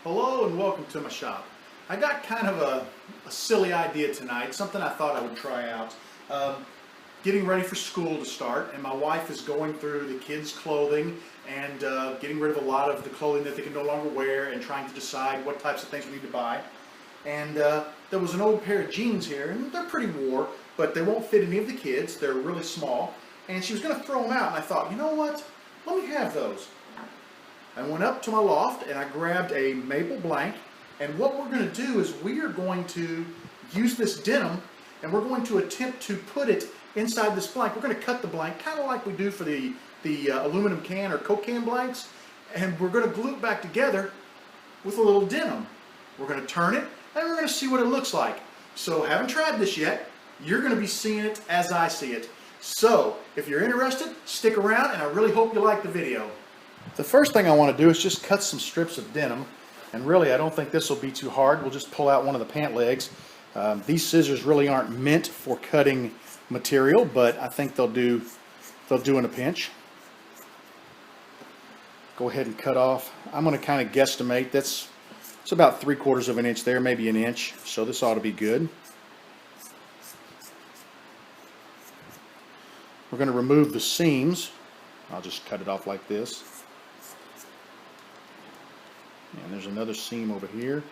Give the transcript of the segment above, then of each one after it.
Hello and welcome to my shop. I got kind of a silly idea tonight, something I thought I would try out. Getting ready for school to start, and my wife is going through the kids' clothing and getting rid of a lot of the clothing that they can no longer wear and trying to decide what types of things we need to buy. And there was an old pair of jeans here, and they're pretty wore, but they won't fit any of the kids. They're really small, and she was going to throw them out, and I thought, you know what, let me have those. I went up to my loft and I grabbed a maple blank, and what we're going to do is we are going to use this denim and we're going to attempt to put it inside this blank. We're going to cut the blank kind of like we do for the aluminum can or Coke can blanks, and we're going to glue it back together with a little denim. We're going to turn it and we're going to see what it looks like. So haven't tried this yet. You're going to be seeing it as I see it. So if you're interested, stick around, and I really hope you like the video. The first thing I want to do is just cut some strips of denim, and really I don't think this will be too hard. We'll just pull out one of the pant legs. These scissors really aren't meant for cutting material, but I think they'll do in a pinch. Go ahead and cut off. I'm going to kind of guesstimate it's about 3/4 of an inch there, maybe an inch, so this ought to be good. We're going to remove the seams. I'll just cut it off like this. And there's another seam over here.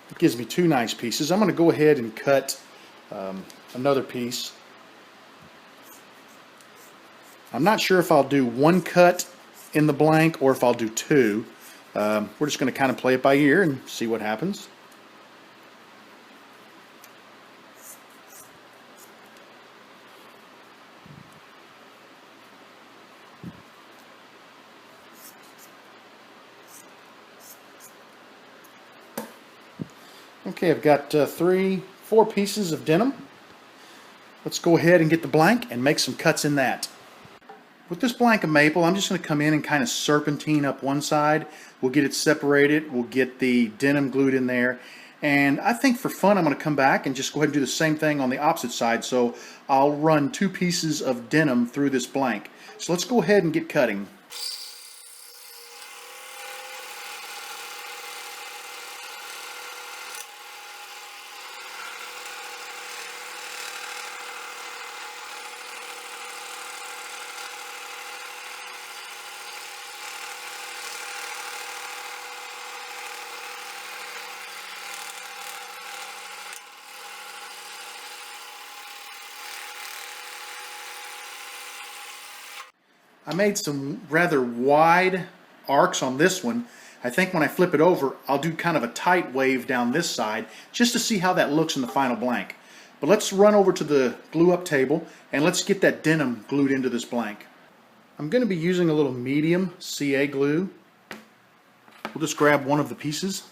It gives me two nice pieces. I'm going to go ahead and cut another piece. I'm not sure if I'll do one cut in the blank or if I'll do two. We're just going to kind of play it by ear and see what happens. Okay, I've got 4 pieces of denim. Let's go ahead and get the blank and make some cuts in that. With this blank of maple, I'm just going to come in and kind of serpentine up one side. We'll get it separated. We'll get the denim glued in there. And I think for fun, I'm going to come back and just go ahead and do the same thing on the opposite side. So I'll run 2 pieces of denim through this blank. So let's go ahead and get cutting. I made some rather wide arcs on this one. I think when I flip it over, I'll do kind of a tight wave down this side just to see how that looks in the final blank. But let's run over to the glue up table and let's get that denim glued into this blank. I'm going to be using a little medium CA glue. We'll just grab one of the pieces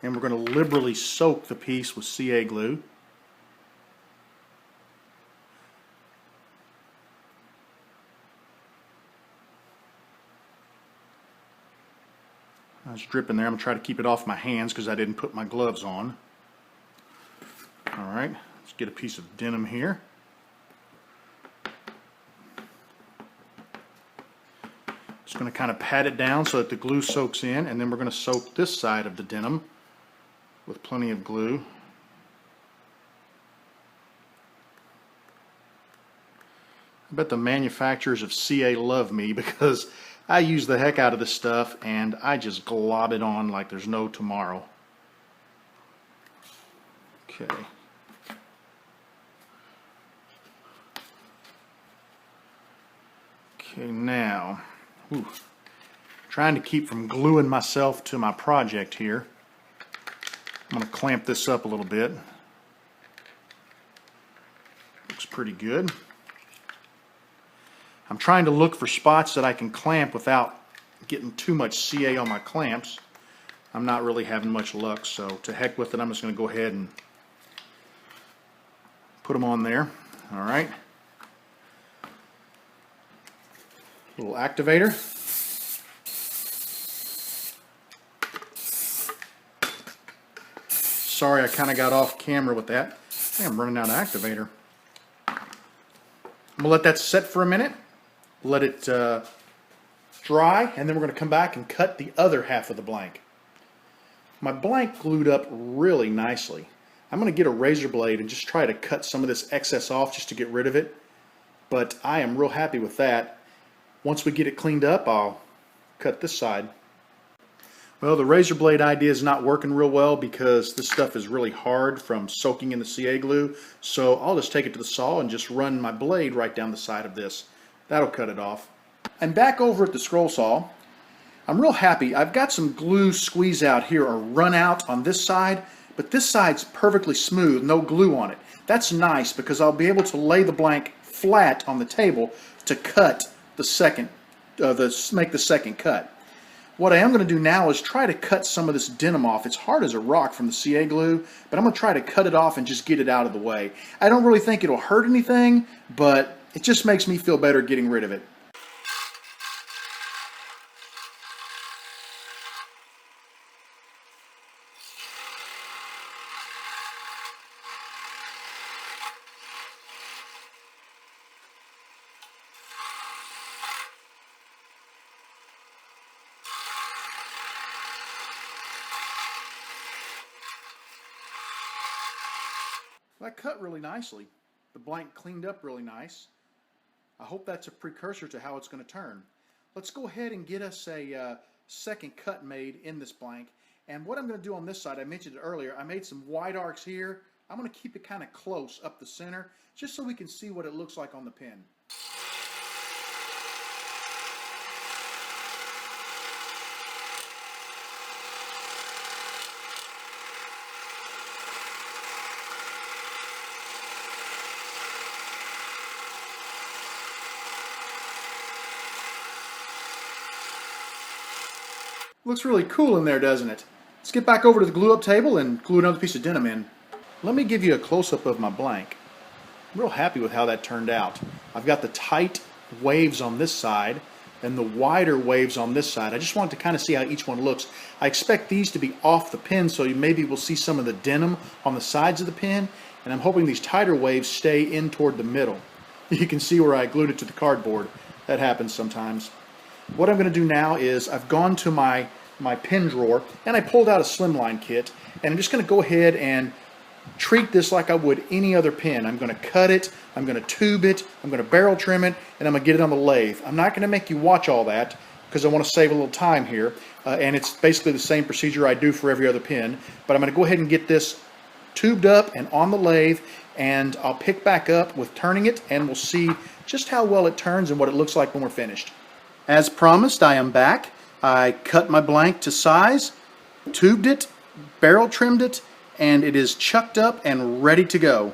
and we're going to liberally soak the piece with CA glue. It's dripping there. I'm going to try to keep it off my hands because I didn't put my gloves on. Alright, let's get a piece of denim here. Just going to kind of pat it down so that the glue soaks in, and then we're going to soak this side of the denim with plenty of glue. I bet the manufacturers of CA love me because I use the heck out of this stuff and I just glob it on like there's no tomorrow. Okay. Okay, now, trying to keep from gluing myself to my project here. I'm going to clamp this up a little bit. Looks pretty good. I'm trying to look for spots that I can clamp without getting too much CA on my clamps. I'm not really having much luck, so to heck with it, I'm just going to go ahead and put them on there. Alright. Little activator. Sorry, I kind of got off camera with that. I think I'm running out of activator. I'm going to let that set for a minute. Let it dry, and then we're going to come back and cut the other half of the blank. My blank glued up really nicely. I'm going to get a razor blade and just try to cut some of this excess off just to get rid of it. But I am real happy with that. Once we get it cleaned up, I'll cut this side. Well, the razor blade idea is not working real well because this stuff is really hard from soaking in the CA glue. So I'll just take it to the saw and just run my blade right down the side of this. That'll cut it off. I'm back over at the scroll saw. I'm real happy. I've got some glue squeeze out here or run out on this side, but this side's perfectly smooth, no glue on it. That's nice because I'll be able to lay the blank flat on the table to cut the second, make the second cut. What I am going to do now is try to cut some of this denim off. It's hard as a rock from the CA glue, but I'm going to try to cut it off and just get it out of the way. I don't really think it'll hurt anything, but it just makes me feel better getting rid of it. That cut really nicely. The blank cleaned up really nice. I hope that's a precursor to how it's going to turn. Let's go ahead and get us a second cut made in this blank. And what I'm going to do on this side, I mentioned it earlier, I made some wide arcs here. I'm going to keep it kind of close up the center just so we can see what it looks like on the pin. Looks really cool in there, doesn't it? Let's get back over to the glue up table and glue another piece of denim in. Let me give you a close-up of my blank. I'm real happy with how that turned out. I've got the tight waves on this side and the wider waves on this side. I just wanted to kind of see how each one looks. I expect these to be off the pin, so maybe we'll see some of the denim on the sides of the pin, and I'm hoping these tighter waves stay in toward the middle. You can see where I glued it to the cardboard. That happens sometimes. What I'm going to do now is I've gone to my pin drawer and I pulled out a slimline kit, and I'm just going to go ahead and treat this like I would any other pin. I'm going to cut it, I'm going to tube it, I'm going to barrel trim it, and I'm going to get it on the lathe. I'm not going to make you watch all that because I want to save a little time here, and it's basically the same procedure I do for every other pin, but I'm going to go ahead and get this tubed up and on the lathe, and I'll pick back up with turning it, and we'll see just how well it turns and what it looks like when we're finished. As promised, I am back. I cut my blank to size, tubed it, barrel trimmed it, and it is chucked up and ready to go.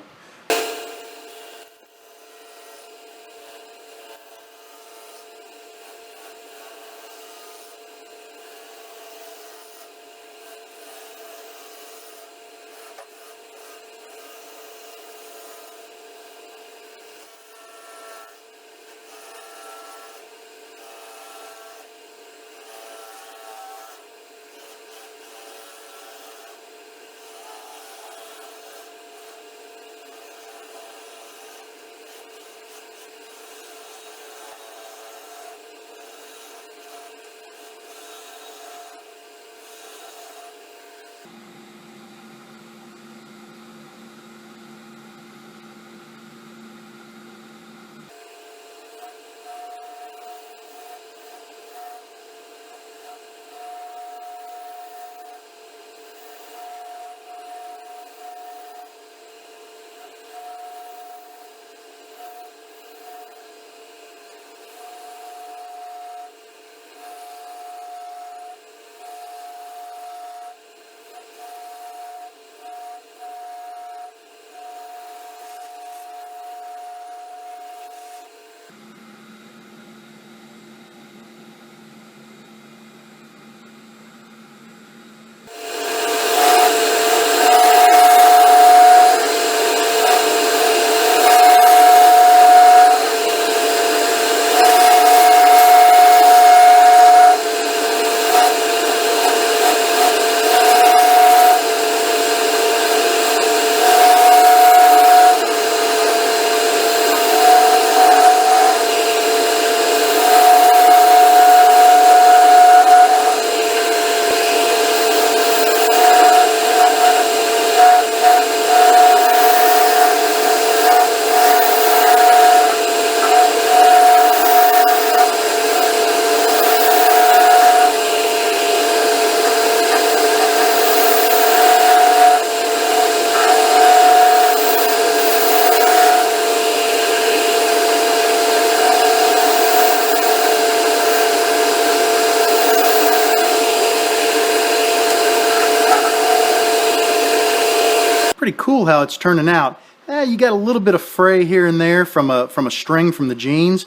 pretty cool how it's turning out. You got a little bit of fray here and there from a string from the jeans,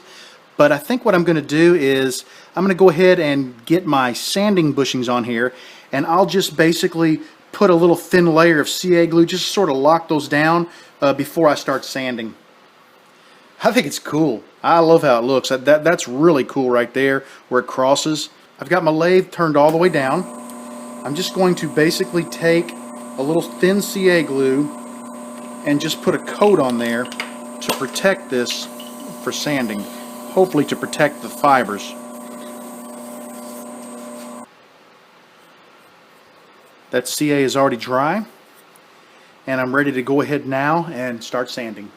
but I think what I'm going to do is I'm going to go ahead and get my sanding bushings on here, and I'll just basically put a little thin layer of CA glue, just sort of lock those down before I start sanding. I think it's cool. I love how it looks. That's really cool right there where it crosses. I've got my lathe turned all the way down. I'm just going to basically take a little thin CA glue and just put a coat on there to protect this for sanding, hopefully to protect the fibers. That CA is already dry, and I'm ready to go ahead now and start sanding.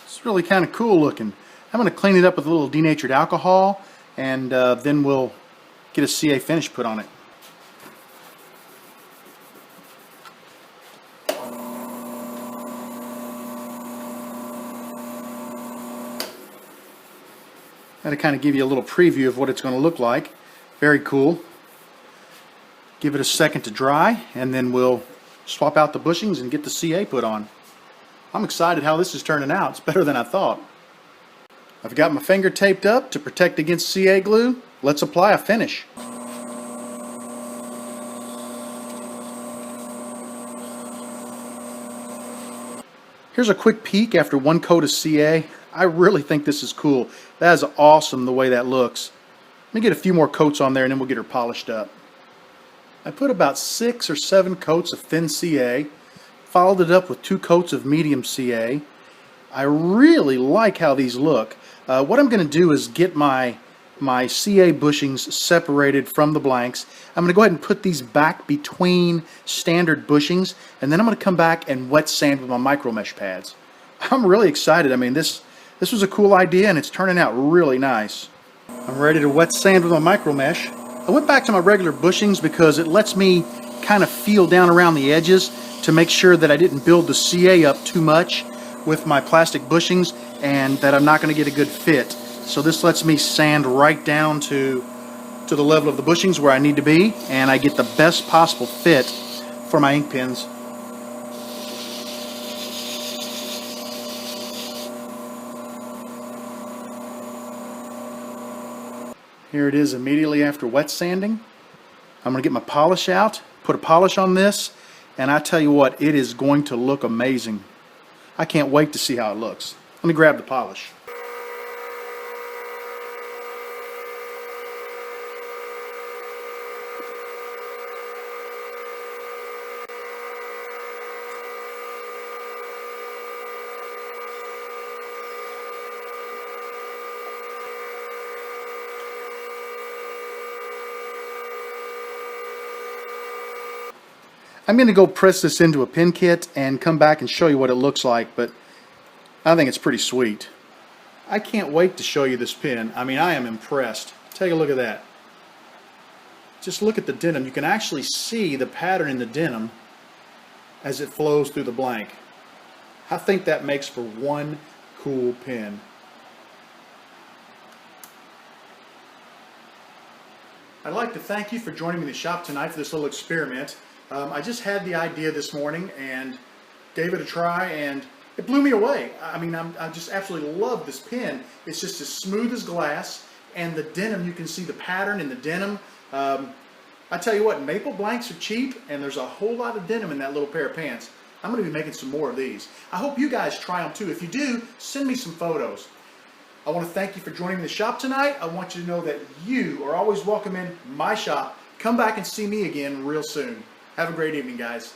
It's really kind of cool looking. I'm going to clean it up with a little denatured alcohol, and then we'll get a CA finish put on it. To kind of give you a little preview of what it's going to look like. Very cool. Give it a second to dry, and then we'll swap out the bushings and get the CA put on. I'm excited how this is turning out. It's better than I thought. I've got my finger taped up to protect against CA glue. Let's apply a finish. Here's a quick peek after one coat of CA. I really think this is cool. That is awesome the way that looks. Let me get a few more coats on there and then we'll get her polished up. I put about 6 or 7 coats of thin CA, followed it up with 2 coats of medium CA. I really like how these look. What I'm going to do is get my CA bushings separated from the blanks. I'm going to go ahead and put these back between standard bushings, and then I'm going to come back and wet sand with my micro mesh pads. I'm really excited. I mean, this was a cool idea and it's turning out really nice. I'm ready to wet sand with my micro mesh. I went back to my regular bushings because it lets me kind of feel down around the edges to make sure that I didn't build the CA up too much with my plastic bushings and that I'm not going to get a good fit. So this lets me sand right down to the level of the bushings where I need to be, and I get the best possible fit for my ink pens. Here it is immediately after wet sanding. I'm going to get my polish out, put a polish on this, and I tell you what, it is going to look amazing. I can't wait to see how it looks. Let me grab the polish. I'm going to go press this into a pen kit and come back and show you what it looks like, but I think it's pretty sweet. I can't wait to show you this pen. I mean, I am impressed. Take a look at that. Just look at the denim. You can actually see the pattern in the denim as it flows through the blank. I think that makes for one cool pen. I'd like to thank you for joining me in the shop tonight for this little experiment. I just had the idea this morning and gave it a try, and it blew me away. I mean, I just absolutely love this pen. It's just as smooth as glass, and the denim, you can see the pattern in the denim. I tell you what, maple blanks are cheap, and there's a whole lot of denim in that little pair of pants. I'm going to be making some more of these. I hope you guys try them too. If you do, send me some photos. I want to thank you for joining me in the shop tonight. I want you to know that you are always welcome in my shop. Come back and see me again real soon. Have a great evening, guys.